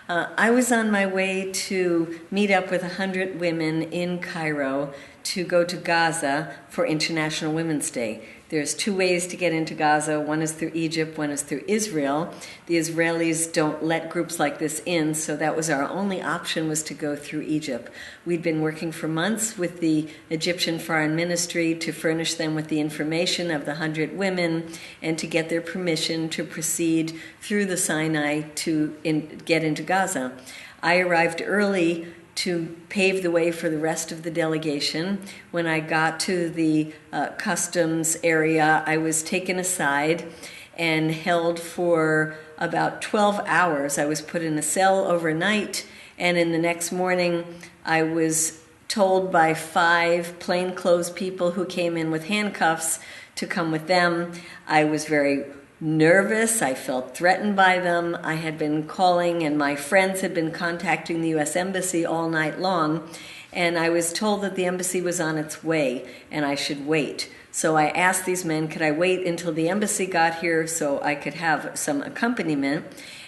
I was on my way to meet up with 100 women in Cairo to go to Gaza for International Women's Day. There's two ways to get into Gaza. One is through Egypt, one is through Israel. The Israelis don't let groups like this in, so that was our only option, was to go through Egypt. We'd been working for months with the Egyptian Foreign Ministry to furnish them with the information of the 100 women and to get their permission to proceed through the Sinai to get into Gaza. I arrived early to pave the way for the rest of the delegation. When I got to the customs area, I was taken aside and held for about 12 hours. I was put in a cell overnight, and in the next morning, I was told by 5 plainclothes people who came in with handcuffs to come with them. I was very nervous. I felt threatened by them. I had been calling, and my friends had been contacting the U.S. Embassy all night long, and I was told that the embassy was on its way and I should wait. So I asked these men, could I wait until the embassy got here so I could have some accompaniment?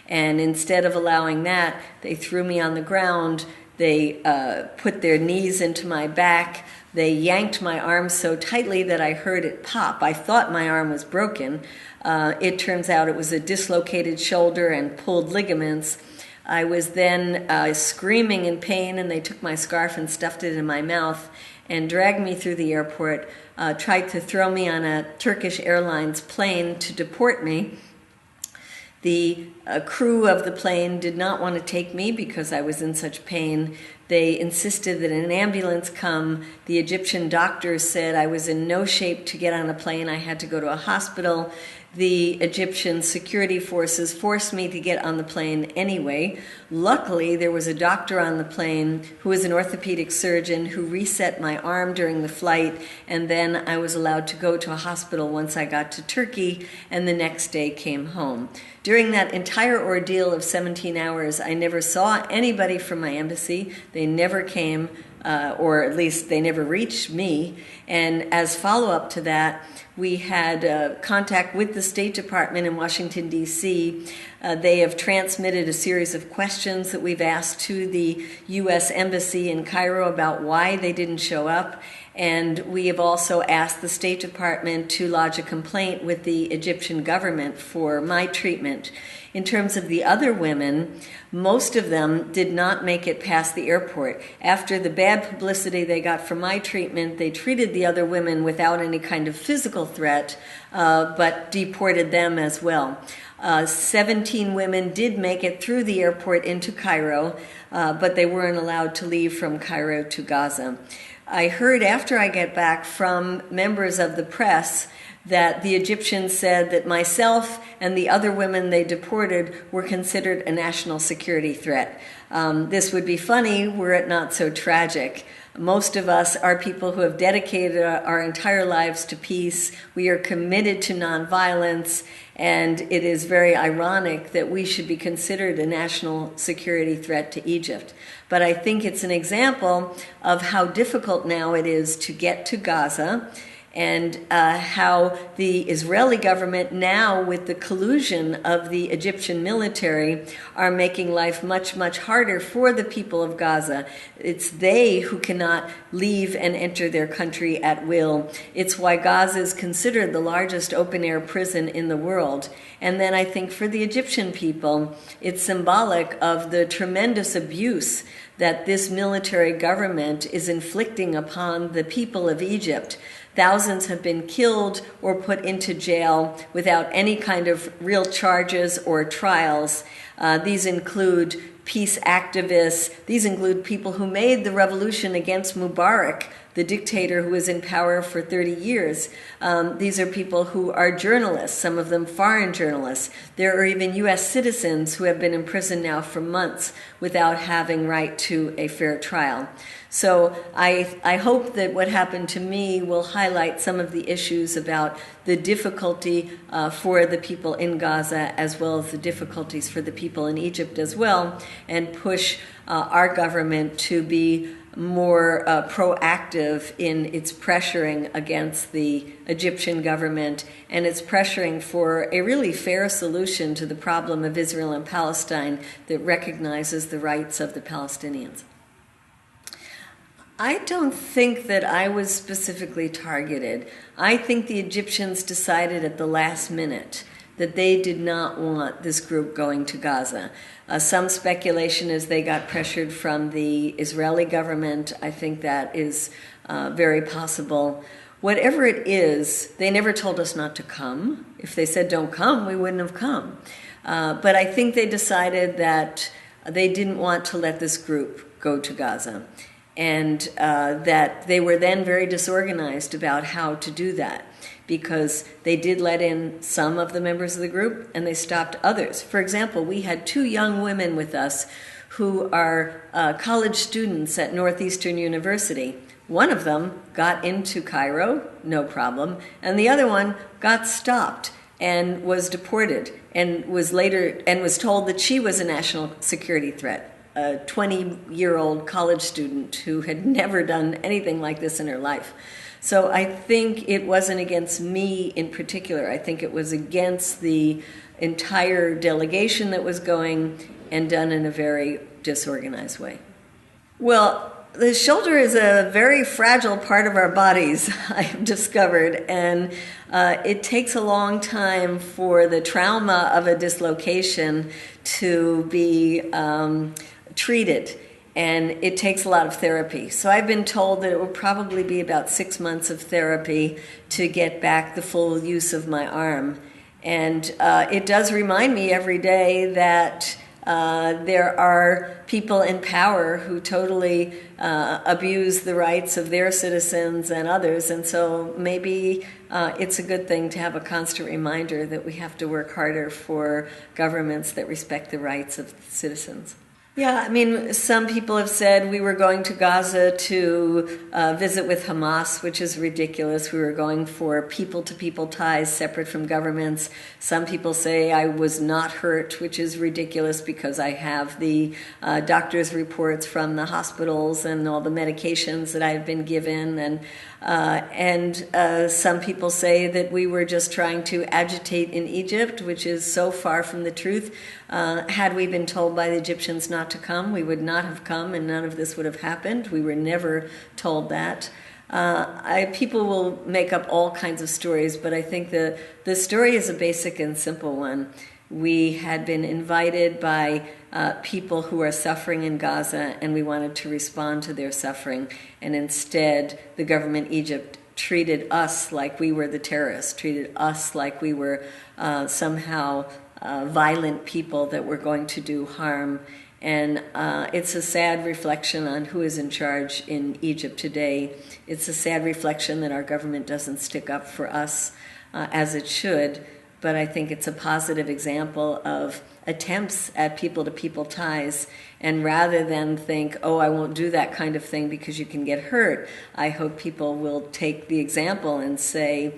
And instead of allowing that, they threw me on the ground. They put their knees into my back. They yanked my arm so tightly that I heard it pop. I thought my arm was broken. It turns out it was a dislocated shoulder and pulled ligaments. I was then screaming in pain, and they took my scarf and stuffed it in my mouth and dragged me through the airport, tried to throw me on a Turkish Airlines plane to deport me. The crew of the plane did not want to take me because I was in such pain. They insisted that an ambulance come. The Egyptian doctors said I was in no shape to get on a plane. I had to go to a hospital. The Egyptian security forces forced me to get on the plane anyway. Luckily, there was a doctor on the plane who was an orthopedic surgeon who reset my arm during the flight, and then I was allowed to go to a hospital once I got to Turkey, and the next day came home. During that entire ordeal of 17 hours, I never saw anybody from my embassy. They never came, or at least they never reached me. And as follow-up to that, we had contact with the State Department in Washington, D.C. They have transmitted a series of questions that we've asked to the U.S. Embassy in Cairo about why they didn't show up. And we have also asked the State Department to lodge a complaint with the Egyptian government for my treatment. In terms of the other women, most of them did not make it past the airport. After the bad publicity they got from my treatment, they treated the other women without any kind of physical threat, but deported them as well. 17 women did make it through the airport into Cairo, but they weren't allowed to leave from Cairo to Gaza. I heard after I get back from members of the press that the Egyptians said that myself and the other women they deported were considered a national security threat. This would be funny were it not so tragic. Most of us are people who have dedicated our entire lives to peace. We are committed to nonviolence, and it is very ironic that we should be considered a national security threat to Egypt. But I think it's an example of how difficult now it is to get to Gaza, and how the Israeli government now, with the collusion of the Egyptian military, are making life much, much harder for the people of Gaza. It's they who cannot leave and enter their country at will. It's why Gaza is considered the largest open-air prison in the world. And then I think for the Egyptian people, it's symbolic of the tremendous abuse that this military government is inflicting upon the people of Egypt. Thousands have been killed or put into jail without any kind of real charges or trials. These include peace activists. These include people who made the revolution against Mubarak, the dictator who was in power for 30 years. These are people who are journalists, some of them foreign journalists. There are even U.S. citizens who have been in prison now for months without having right to a fair trial. So I hope that what happened to me will highlight some of the issues about the difficulty for the people in Gaza, as well as the difficulties for the people in Egypt as well, and push our government to be more proactive in its pressuring against the Egyptian government and its pressuring for a really fair solution to the problem of Israel and Palestine that recognizes the rights of the Palestinians. I don't think that I was specifically targeted. I think the Egyptians decided at the last minute that they did not want this group going to Gaza. Some speculation is they got pressured from the Israeli government. I think that is very possible. Whatever it is, they never told us not to come. If they said don't come, we wouldn't have come. But I think they decided that they didn't want to let this group go to Gaza, and that they were then very disorganized about how to do that, because they did let in some of the members of the group and they stopped others. For example, we had 2 young women with us who are college students at Northeastern University. One of them got into Cairo, no problem, and the other one got stopped and was deported and was told that she was a national security threat. A 20-year-old college student who had never done anything like this in her life. So I think it wasn't against me in particular. I think it was against the entire delegation that was going, and done in a very disorganized way. Well, the shoulder is a very fragile part of our bodies, I've discovered, and it takes a long time for the trauma of a dislocation to be treated, and it takes a lot of therapy. So I've been told that it will probably be about 6 months of therapy to get back the full use of my arm. And it does remind me every day that there are people in power who totally abuse the rights of their citizens and others, and so maybe it's a good thing to have a constant reminder that we have to work harder for governments that respect the rights of citizens. Yeah, I mean, some people have said we were going to Gaza to visit with Hamas, which is ridiculous. We were going for people-to-people ties separate from governments. Some people say I was not hurt, which is ridiculous because I have the doctor's reports from the hospitals and all the medications that I've been given. And some people say that we were just trying to agitate in Egypt, which is so far from the truth. Had we been told by the Egyptians not to come, we would not have come, and none of this would have happened. We were never told that. People will make up all kinds of stories, but I think the story is a basic and simple one. We had been invited by people who are suffering in Gaza, and we wanted to respond to their suffering. And instead, the government Egypt treated us like we were the terrorists, treated us like we were somehow violent people that were going to do harm. And it's a sad reflection on who is in charge in Egypt today. It's a sad reflection that our government doesn't stick up for us as it should. But I think it's a positive example of attempts at people-to-people ties. And rather than think, oh, I won't do that kind of thing because you can get hurt, I hope people will take the example and say,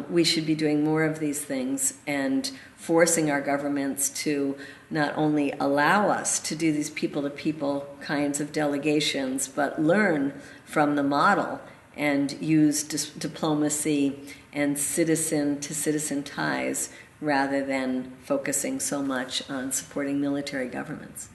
we should be doing more of these things and forcing our governments to not only allow us to do these people-to-people kinds of delegations, but learn from the model and use diplomacy and citizen-to-citizen ties rather than focusing so much on supporting military governments.